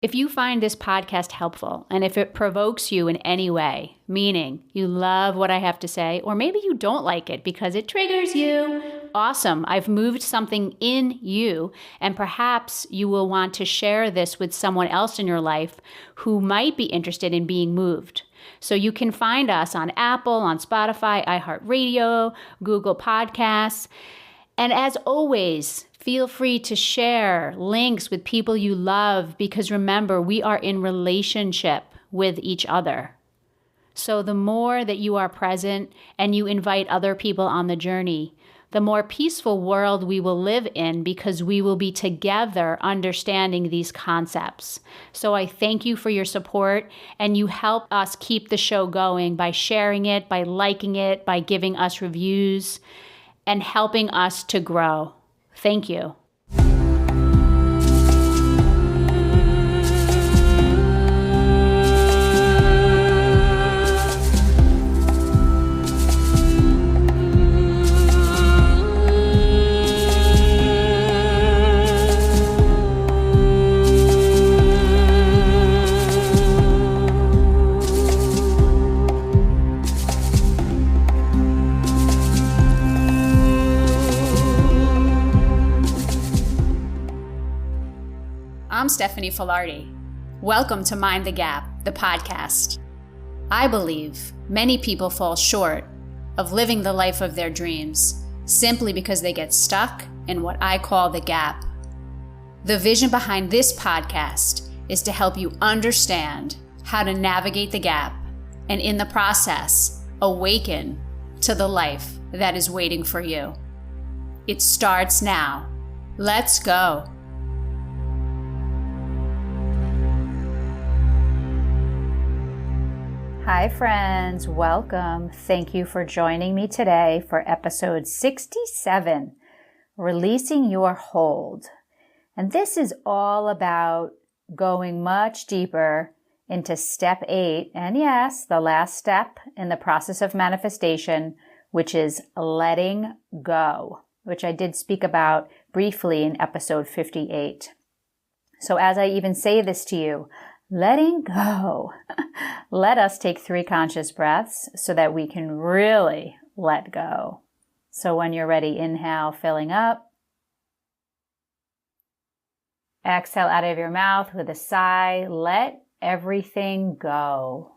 If you find this podcast helpful and if it provokes you in any way, meaning you love what I have to say, or maybe you don't like it because it triggers you, awesome. I've moved something in you, and perhaps you will want to share this with someone else in your life who might be interested in being moved. So you can find us on Apple, on Spotify, iHeartRadio, Google Podcasts. And as always, feel free to share links with people you love because remember, we are in relationship with each other. So the more that you are present and you invite other people on the journey, the more peaceful world we will live in because we will be together understanding these concepts. So I thank you for your support, and you help us keep the show going by sharing it, by liking it, by giving us reviews, and helping us to grow. Thank you. I'm Stephanie Filardi. Welcome to Mind the Gap, the podcast. I believe many people fall short of living the life of their dreams simply because they get stuck in what I call the gap. The vision behind this podcast is to help you understand how to navigate the gap and in the process, awaken to the life that is waiting for you. It starts now. Let's go. Hi friends, welcome. Thank you for joining me today for episode 67, Releasing Your Hold. And this is all about going much deeper into step 8, and yes, the last step in the process of manifestation, which is letting go, which I did speak about briefly in episode 58. So as I even say this to you, letting go. Let us take 3 conscious breaths so that we can really let go. So when you're ready, inhale, filling up. Exhale out of your mouth with a sigh. Let everything go.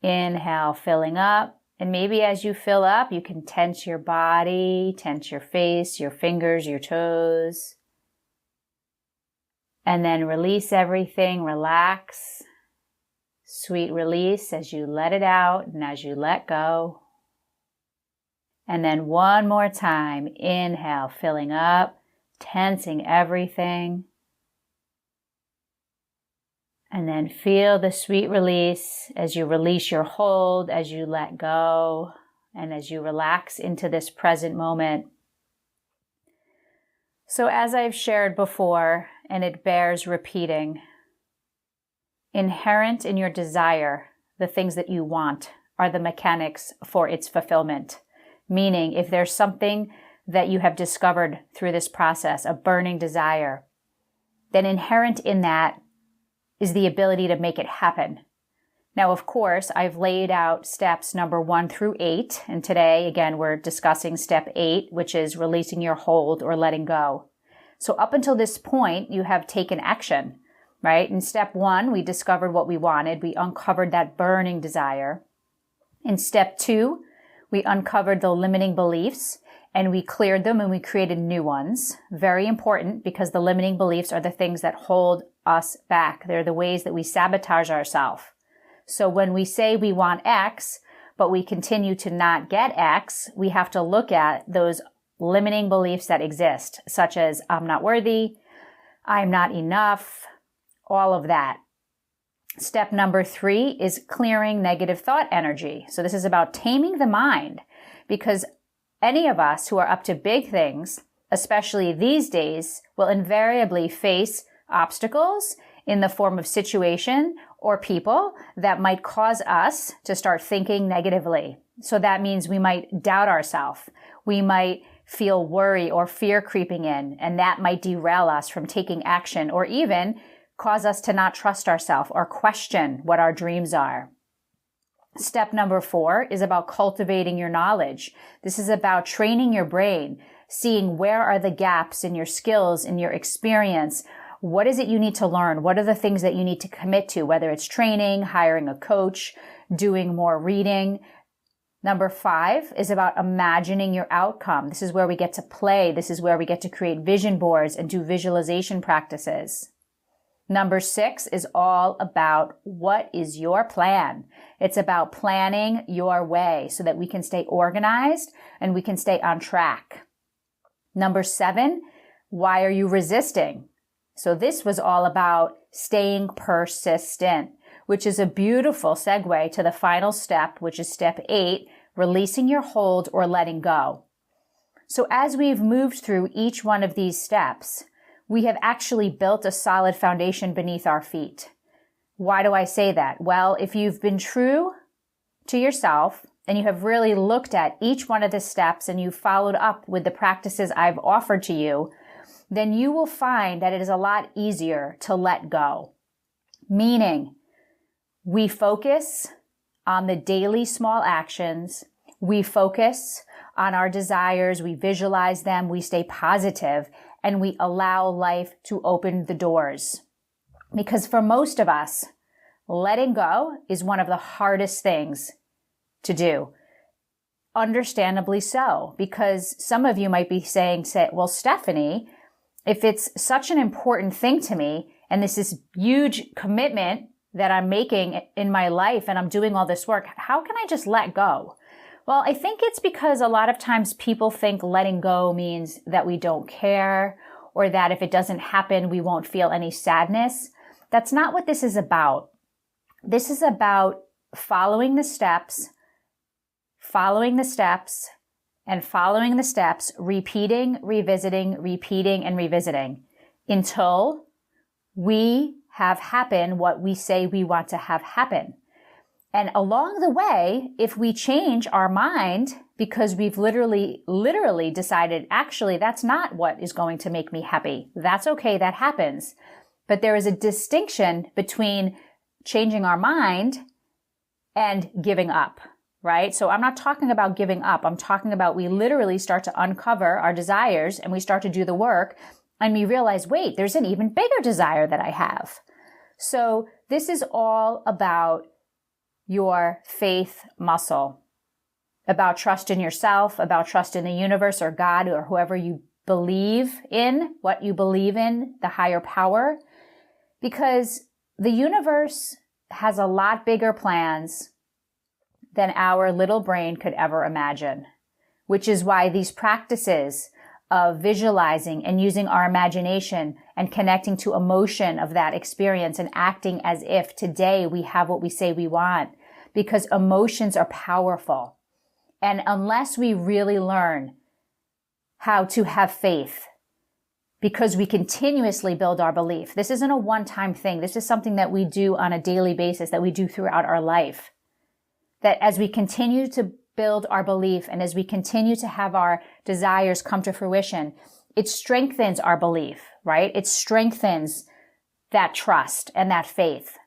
Inhale, filling up. And maybe as you fill up, you can tense your body, tense your face, your fingers, your toes. And then release everything, relax. Sweet release as you let it out and as you let go. And then one more time, inhale, filling up, tensing everything. And then feel the sweet release as you release your hold, as you let go, and as you relax into this present moment. So as I've shared before, and it bears repeating, inherent in your desire, the things that you want, are the mechanics for its fulfillment. Meaning, if there's something that you have discovered through this process, a burning desire, then inherent in that is the ability to make it happen. Now, of course, I've laid out steps number 1 through 8. And today, again, we're discussing step 8, which is releasing your hold or letting go. So up until this point, you have taken action, right? In step 1, we discovered what we wanted. We uncovered that burning desire. In step 2, we uncovered the limiting beliefs and we cleared them and we created new ones. Very important because the limiting beliefs are the things that hold us back. They're the ways that we sabotage ourselves. So when we say we want X, but we continue to not get X, we have to look at those limiting beliefs that exist, such as I'm not worthy, I'm not enough, all of that. Step number 3 is clearing negative thought energy. So this is about taming the mind, because any of us who are up to big things, especially these days, will invariably face obstacles in the form of situation or people that might cause us to start thinking negatively. So that means we might doubt ourselves. We might feel worry or fear creeping in, and that might derail us from taking action or even cause us to not trust ourselves or question what our dreams are. Step number 4 is about cultivating your knowledge. This is about training your brain, seeing where are the gaps in your skills, in your experience. What is it you need to learn? What are the things that you need to commit to, whether it's training, hiring a coach, doing more reading. Number 5 is about imagining your outcome. This is where we get to play. This is where we get to create vision boards and do visualization practices. Number 6 is all about what is your plan. It's about planning your way so that we can stay organized and we can stay on track. Number 7, why are you resisting? So this was all about staying persistent, which is a beautiful segue to the final step, which is step 8, releasing your hold or letting go. So as we've moved through each one of these steps, we have actually built a solid foundation beneath our feet. Why do I say that? Well, if you've been true to yourself and you have really looked at each one of the steps and you've followed up with the practices I've offered to you, then you will find that it is a lot easier to let go. Meaning, we focus on the daily small actions. We focus on our desires. We visualize them. We stay positive, and we allow life to open the doors. Because for most of us, letting go is one of the hardest things to do. Understandably so, because some of you might be saying, well, Stephanie, if it's such an important thing to me, and this is huge commitment that I'm making in my life, and I'm doing all this work, how can I just let go? Well, I think it's because a lot of times people think letting go means that we don't care, or that if it doesn't happen, we won't feel any sadness. That's not what this is about. This is about following the steps, and following the steps, repeating, revisiting, and revisiting until we have happen what we say we want to have happen. And along the way, if we change our mind because we've literally decided, actually, that's not what is going to make me happy. That's okay. That happens. But there is a distinction between changing our mind and giving up, right? So I'm not talking about giving up. I'm talking about we literally start to uncover our desires and we start to do the work and we realize, wait, there's an even bigger desire that I have. So this is all about your faith muscle, about trust in yourself, about trust in the universe or God or whoever you believe in, what you believe in, the higher power, because the universe has a lot bigger plans than our little brain could ever imagine, which is why these practices of visualizing and using our imagination and connecting to emotion of that experience and acting as if today we have what we say we want, because emotions are powerful. And unless we really learn how to have faith, because we continuously build our belief, this isn't a one-time thing. This is something that we do on a daily basis, that we do throughout our life. That as we continue to build our belief and as we continue to have our desires come to fruition, it strengthens our belief, right? It strengthens that trust and that faith.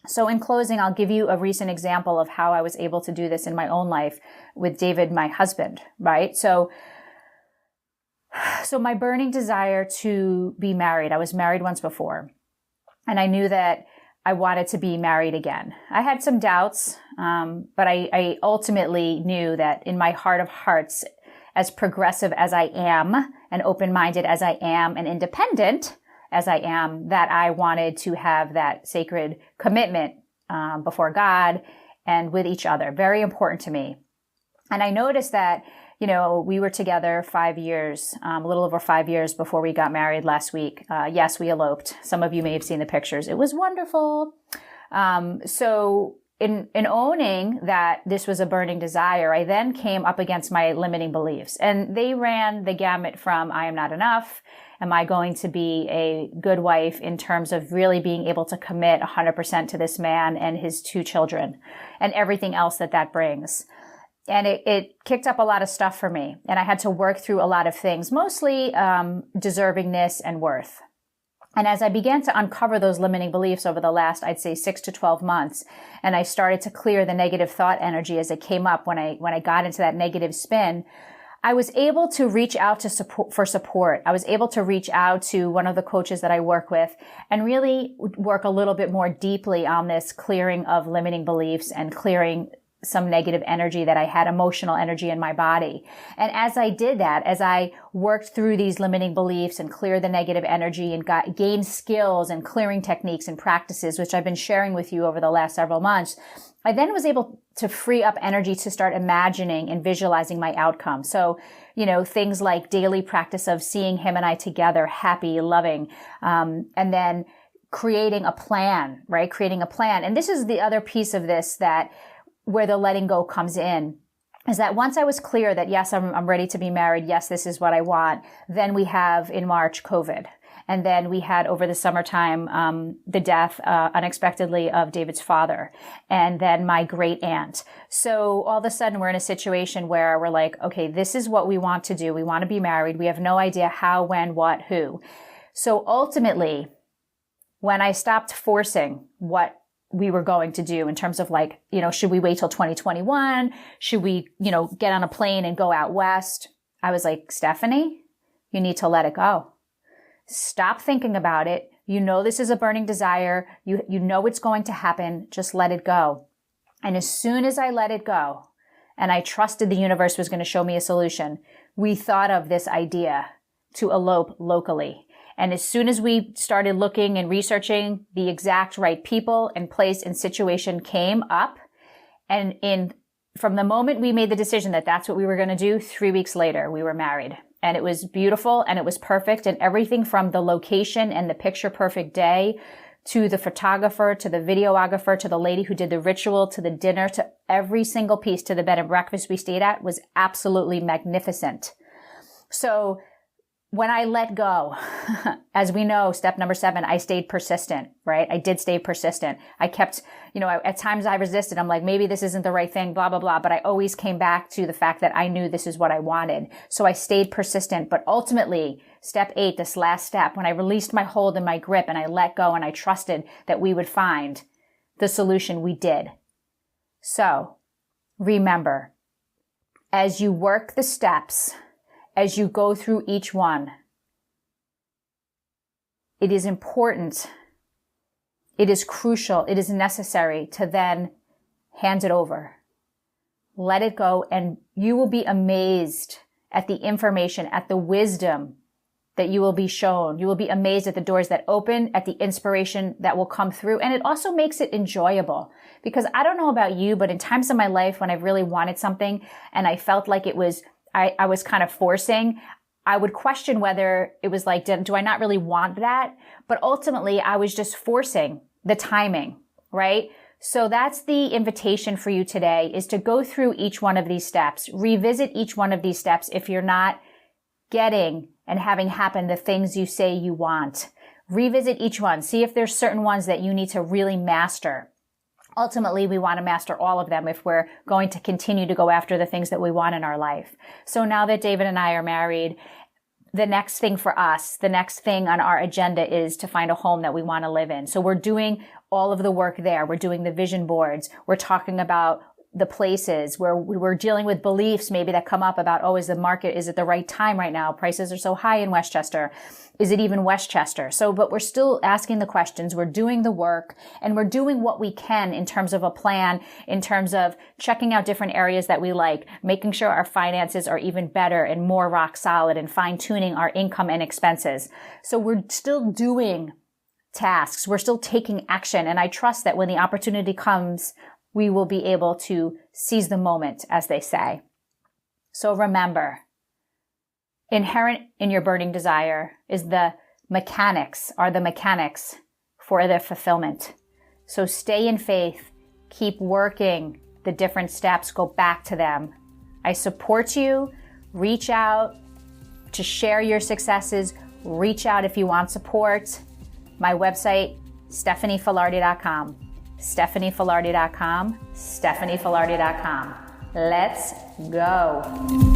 So in closing, I'll give you a recent example of how I was able to do this in my own life with David, my husband, right? So my burning desire to be married, I was married once before, and I knew that I wanted to be married again. I had some doubts, but I ultimately knew that in my heart of hearts, as progressive as I am and open-minded as I am and independent as I am, that I wanted to have that sacred commitment before God and with each other. Very important to me. And I noticed that, we were together 5 years, a little over 5 years before we got married last week. Yes, we eloped. Some of you may have seen the pictures. It was wonderful. So in owning that this was a burning desire, I then came up against my limiting beliefs. And they ran the gamut from, I am not enough. Am I going to be a good wife in terms of really being able to commit 100% to this man and his 2 children and everything else that brings? And it kicked up a lot of stuff for me. And I had to work through a lot of things, mostly deservingness and worth. And as I began to uncover those limiting beliefs over the last, I'd say 6 to 12 months, and I started to clear the negative thought energy as it came up when I got into that negative spin, I was able to reach out for support. I was able to reach out to one of the coaches that I work with and really work a little bit more deeply on this clearing of limiting beliefs and clearing some negative energy that I had, emotional energy in my body. And as I did that, as I worked through these limiting beliefs and cleared the negative energy and gained skills and clearing techniques and practices, which I've been sharing with you over the last several months, I then was able to free up energy to start imagining and visualizing my outcome. So, things like daily practice of seeing him and I together, happy, loving, and then creating a plan, right? Creating a plan. And this is the other piece of this where the letting go comes in, is that once I was clear that, yes, I'm ready to be married. Yes, this is what I want. Then we have in March, COVID. And then we had over the summertime, the death, unexpectedly of David's father. And then my great aunt. So all of a sudden we're in a situation where we're like, okay, this is what we want to do. We want to be married. We have no idea how, when, what, who. So ultimately, when I stopped forcing what we were going to do in terms of should we wait till 2021? Should we, get on a plane and go out west? I was like, Stephanie, you need to let it go. Stop thinking about it. This is a burning desire. You know it's going to happen. Just let it go. And as soon as I let it go and I trusted the universe was going to show me a solution, we thought of this idea to elope locally. And as soon as we started looking and researching, the exact right people and place and situation came up. And from the moment we made the decision that that's what we were going to do, 3 weeks later, we were married. And it was beautiful and it was perfect. And everything from the location and the picture perfect day to the photographer, to the videographer, to the lady who did the ritual, to the dinner, to every single piece, to the bed and breakfast we stayed at was absolutely magnificent. So when I let go, as we know, step number 7, I stayed persistent, right? I did stay persistent. I kept, at times I resisted. I'm like, maybe this isn't the right thing, blah, blah, blah. But I always came back to the fact that I knew this is what I wanted. So I stayed persistent. But ultimately, step 8, this last step, when I released my hold and my grip and I let go and I trusted that we would find the solution, we did. So remember, as you work the steps, as you go through each one, it is important, it is crucial, it is necessary to then hand it over. Let it go, and you will be amazed at the information, at the wisdom that you will be shown. You will be amazed at the doors that open, at the inspiration that will come through. And it also makes it enjoyable, because I don't know about you, but in times of my life when I've really wanted something and I felt like I was kind of forcing, I would question whether it was like, do I not really want that? But ultimately, I was just forcing the timing, right? So that's the invitation for you today, is to go through each one of these steps, revisit each one of these steps if you're not getting and having happen the things you say you want. Revisit each one. See if there's certain ones that you need to really master. Ultimately, we want to master all of them if we're going to continue to go after the things that we want in our life. So now that David and I are married, the next thing for us, the next thing on our agenda is to find a home that we want to live in. So we're doing all of the work there. We're doing the vision boards. We're talking about the places where we were dealing with beliefs maybe that come up about, is it the right time right now? Prices are so high in Westchester. Is it even Westchester? But we're still asking the questions. We're doing the work, and we're doing what we can in terms of a plan, in terms of checking out different areas that we like, making sure our finances are even better and more rock solid, and fine tuning our income and expenses. So we're still doing tasks. We're still taking action. And I trust that when the opportunity comes, we will be able to seize the moment, as they say. So remember, inherent in your burning desire is the mechanics for the fulfillment. So stay in faith, keep working the different steps, go back to them. I support you. Reach out to share your successes. Reach out if you want support. My website, stephaniefilardi.com. stephaniefilardi.com. stephaniefilardi.com. Let's go.